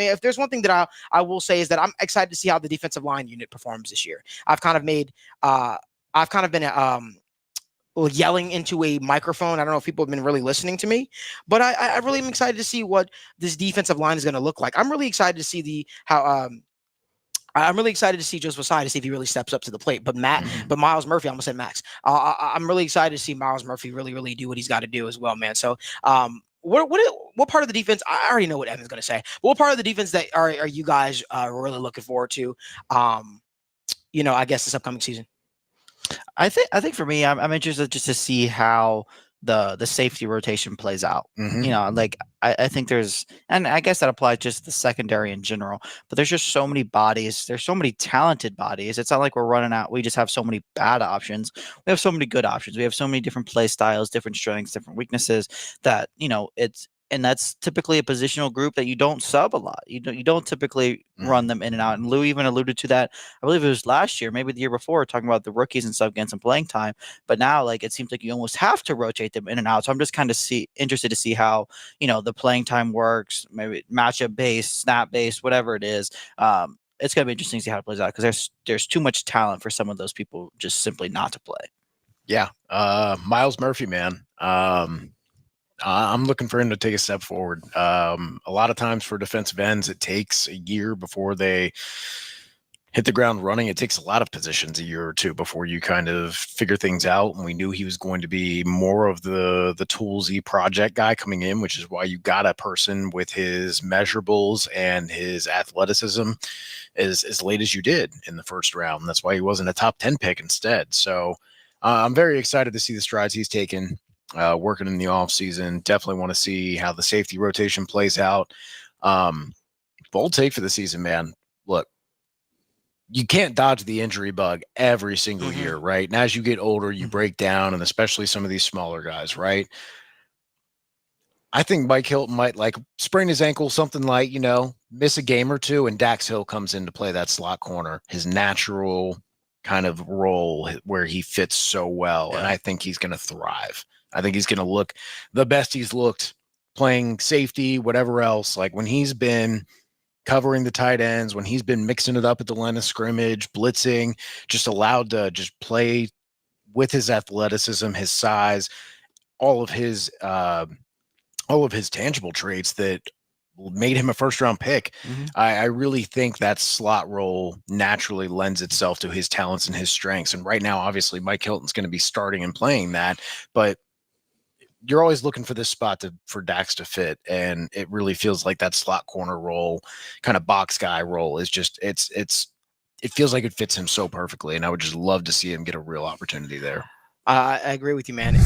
mean, if there's one thing that I will say is that I'm excited to see how the defensive line unit performs this year. I've kind of been yelling into a microphone. I don't know if people have been really listening to me, but I really am excited to see what this defensive line is going to look like. I'm really excited to see I'm really excited to see Joseph Ossai to see if he really steps up to the plate. But Miles Murphy, I almost said Max. I'm really excited to see Miles Murphy really do what he's got to do as well, man. So, what part of the defense? I already know what Evan's going to say. But what part of the defense that are you guys really looking forward to? I guess this upcoming season. I think for me, I'm interested just to see how the safety rotation plays out. Like I think there's, and I guess that applies just to the secondary in general, but there's just so many bodies. There's so many talented bodies. It's not like we're running out. We just have so many bad options. We have so many good options. We have so many different play styles, different strengths, different weaknesses that, and that's typically a positional group that you don't sub a lot. You don't typically run them in and out. And Lou even alluded to that. I believe it was last year, maybe the year before, talking about the rookies and stuff getting some playing time. But now, like, it seems like you almost have to rotate them in and out. So I'm just kind of interested to see how the playing time works. Maybe matchup based, snap based, whatever it is. It's gonna be interesting to see how it plays out because there's too much talent for some of those people just simply not to play. Yeah, Miles Murphy, man. I'm looking for him to take a step forward. A lot of times for defensive ends, it takes a year before they hit the ground running. It takes a lot of positions a year or two before you kind of figure things out. And we knew he was going to be more of the toolsy project guy coming in, which is why you got a person with his measurables and his athleticism as late as you did in the first round. That's why he wasn't a top 10 pick instead. So I'm very excited to see the strides he's taken. Working in the offseason. Definitely want to see how the safety rotation plays out. Bold take for the season, man. Look, you can't dodge the injury bug every single year, right? And as you get older, you break down, and especially some of these smaller guys, right? I think Mike Hilton might sprain his ankle, something like, miss a game or two, and Dax Hill comes in to play that slot corner, his natural kind of role where he fits so well. Yeah. And I think he's going to thrive. I think he's going to look the best he's looked playing safety, whatever else. Like when he's been covering the tight ends, when he's been mixing it up at the line of scrimmage, blitzing, just allowed to just play with his athleticism, his size, all of his tangible traits that made him a first-round pick. I really think that slot role naturally lends itself to his talents and his strengths. And right now, obviously, Mike Hilton's going to be starting and playing that, but you're always looking for this spot for Dax to fit. And it really feels like that slot corner role, kind of box guy role is just, it feels like it fits him so perfectly. And I would just love to see him get a real opportunity there. I agree with you, man.